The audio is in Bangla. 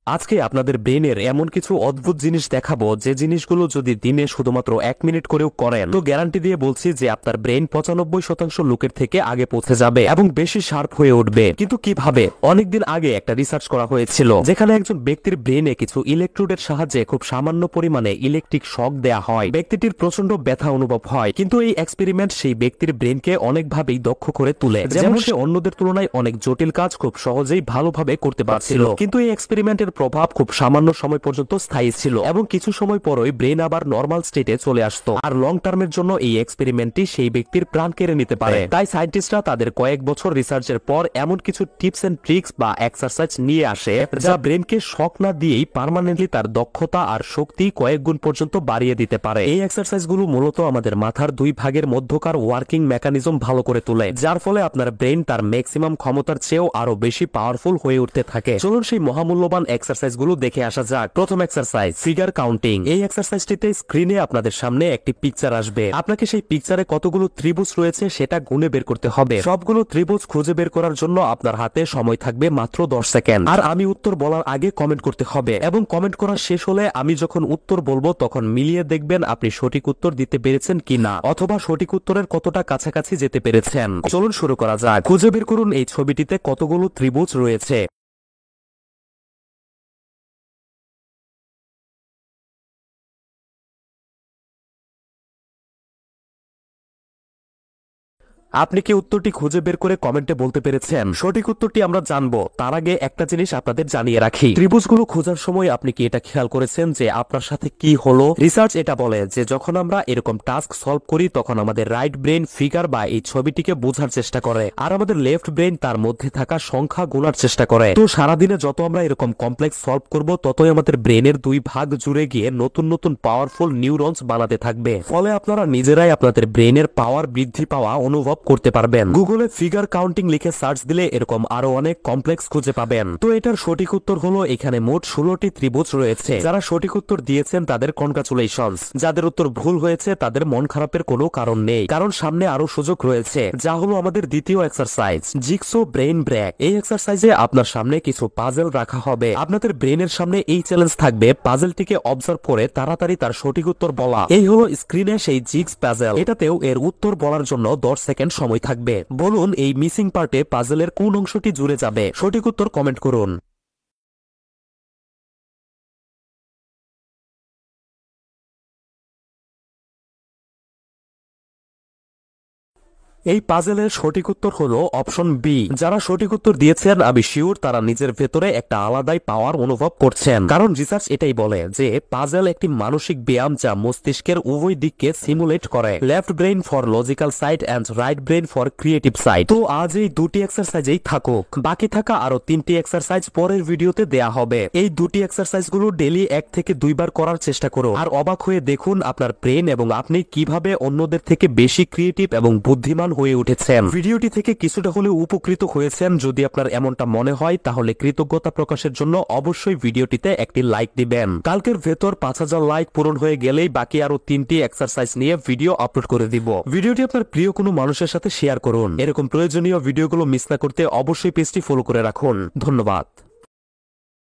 আজকে আপনাদের ব্রেনের এমন কিছু অদ্ভুত জিনিস দেখাবো যে জিনিসগুলো যদি দিনে শুধুমাত্র 1 মিনিট করেও করেন তো গ্যারান্টি দিয়ে বলছি যে আপনার ব্রেন 95% লোকের থেকে আগে পৌঁছে যাবে এবং বেশি শার্প হয়ে উঠবে। কিন্তু কিভাবে? অনেকদিন আগে একটা রিসার্চ করা হয়েছিল যেখানে একজন ব্যক্তির ব্রেনে কিছু ইলেকট্রোডের সাহায্যে খুব সামান্য পরিমাণে ইলেকট্রিক শক দেয়া হয়। ব্যক্তিটির প্রচন্ড ব্যথা অনুভব হয়, কিন্তু এই এক্সপেরিমেন্ট সেই ব্যক্তির ব্রেনকে অনেকভাবেই দক্ষ করে তুলে, যেমন সে অন্যদের তুলনায় অনেক জটিল কাজ খুব সহজেই ভালোভাবে করতে পারছিল। কিন্তু এই এক্সপেরিমেন্টের প্রভাব খুব সামান্য সময় পর্যন্ত স্থায়ী ছিল এবং কিছু সময় পরই ব্রেন আবার নরমাল স্টেটে চলে আসতো। আর লং টার্মের জন্য এই এক্সপেরিমেন্টটি সেই ব্যক্তির প্রাণ কেড়ে নিতে পারে। তাই সায়েন্টিস্টরা তাদের কয়েক বছর রিসার্চের পর এমন কিছু টিপস এন্ড ট্রিক্স বা এক্সারসাইজ নিয়ে আসে যা ব্রেনকে শক না দিয়েই পার্মানেন্টলি তার দক্ষতা আর শক্তি কয়েক গুণ পর্যন্ত বাড়িয়ে দিতে পারে। এই এক্সারসাইজগুলো মূলত আমাদের মাথার দুই ভাগের মধ্যকার ওয়ার্কিং মেকানিজম ভালো করে তোলে, যার ফলে আপনার ব্রেন তার ম্যাক্সিমাম ক্ষমতার চেয়েও আরো বেশি পাওয়ারফুল হয়ে উঠতে থাকে। চলুন সেই মহামূল্যবান এক্সারসাইজগুলো দেখে আসা যাক। প্রথম এক্সারসাইজ, ফিগার কাউন্টিং। এই এক্সারসাইজটিতে স্ক্রিনে আপনাদের সামনে একটি পিকচার আসবে। আপনাকে সেই পিকচারে কতগুলো ত্রিভুজ রয়েছে সেটা গুণে বের করতে হবে। সবগুলো ত্রিভুজ খুঁজে বের করার জন্য আপনার হাতে সময় থাকবে মাত্র 10 সেকেন্ড। আর আমি উত্তর বলার আগে কমেন্ট করতে হবে এবং কমেন্ট করা শেষ হলে আমি যখন উত্তর বলবো তখন মিলিয়ে দেখবেন আপনি সঠিক উত্তর দিতে পেরেছেন কিনা অথবা সঠিক উত্তরের কতটা কাছাকাছি যেতে পেরেছেন। চলুন শুরু করা যাক। খুঁজে বের করুন এই ছবিটিতে কতগুলো ত্রিভুজ রয়েছে। আপনি কি উত্তরটি খুঁজে বের করে কমেন্টে বলতে পেরেছেন? সঠিক উত্তরটি আমরা জানবো তার আগে একটা জিনিস আপনাদের জানিয়ে রাখি। ত্রিভুজগুলো খোঁজার সময় আপনি কি এটা খেয়াল করেছেন যে আপনার সাথে কি হলো? রিসার্চ এটা বলে যে যখন আমরা এরকম টাস্ক সলভ করি তখন আমাদের রাইট ব্রেন ফিগার বা এই ছবিটিকে বোঝার চেষ্টা করে আর আমাদের লেফট ব্রেন তার মধ্যে থাকা সংখ্যা গোনার চেষ্টা করে। তো সারাদিনে যত আমরা এরকম কমপ্লেক্স সলভ করব ততই আমাদের ব্রেনের দুই ভাগ জুড়ে গিয়ে নতুন নতুন পাওয়ারফুল নিউরনস বানাতে থাকবে। ফলে আপনারা নিজেরাই আপনাদের ব্রেনের পাওয়ার বৃদ্ধি পাওয়া অনুভব করতে পারবেন। গুগলে ফিগার কাউন্টিং লিখে সার্চ দিলে এরকম আরো অনেক কমপ্লেক্স খুঁজে পাবেন। তো এটার সঠিক উত্তর হলো এখানে মোট 16টি ত্রিভুজ রয়েছে। যারা সঠিক উত্তর দিয়েছেন তাদের কনগ্রাচুলেশনস। যাদের উত্তর ভুল হয়েছে তাদের মন খারাপের কোনো কারণ নেই, কারণ সামনে আরো সুযোগ রয়েছে, যা হলো আমাদের দ্বিতীয় এক্সারসাইজ, জিগসো ব্রেইন ব্রেক। এই এক্সারসাইজে আপনার সামনে কিছু পাজেল রাখা হবে। আপনাদের ব্রেনের সামনে এই চ্যালেঞ্জ থাকবে পাজেলটিকে অবজার্ভ করে তাড়াতাড়ি তার সঠিক উত্তর বলা। এই হলো স্ক্রিনে সেই জিগস পাজেল। এটাতেও এর উত্তর বলার জন্য 10 সেকেন্ড সময় থাকবে। বলুন এই মিসিং পার্টে পাজলের কোন অংশটি জুড়ে যাবে? সঠিক উত্তর কমেন্ট করুন। এই পাজেলের সঠিক উত্তর হলো অপশন বি। যারা সঠিক উত্তর দিয়েছেন আমি শিওর তারা নিজের ভেতরে একটা আলাদাই পাওয়ার অনুভব করছেন, কারণ রিসার্চ এটাই বলে যে পাজেল একটি মানসিক ব্যায়াম যা মস্তিষ্কের উভয় দিককে সিমুলেট করে, left brain for logical side and right brain for creative side. তো আজ এই দুটি এক্সারসাইজেই থাকুক, বাকি থাকা আরো 3টি এক্সারসাইজ পরের ভিডিওতে দেয়া হবে। এই দুটি এক্সারসাইজ গুলো ডেইলি 1 থেকে 2 বার করার চেষ্টা করুন আর অবাক হয়ে দেখুন আপনার ব্রেন এবং আপনি কিভাবে অন্যদের থেকে বেশি ক্রিয়েটিভ এবং বুদ্ধিমান হয়ে উঠেছেন। ভিডিওটি থেকে কিছুটা হলেও উপকৃত হয়েছেন যদি আপনার এমনটা মনে হয় তাহলে কৃতজ্ঞতা প্রকাশের জন্য অবশ্যই ভিডিওটিতে একটি লাইক দিবেন। কালকের ভেতর 5000 লাইক পূরণ হয়ে গেলেই বাকি আরো 3টি এক্সারসাইজ নিয়ে ভিডিও আপলোড করে দিব। ভিডিওটি আপনার প্রিয় কোনো মানুষের সাথে শেয়ার করুন। এরকম প্রয়োজনীয় ভিডিওগুলো মিস না করতে অবশ্যই পেজটি ফলো করে রাখুন। ধন্যবাদ।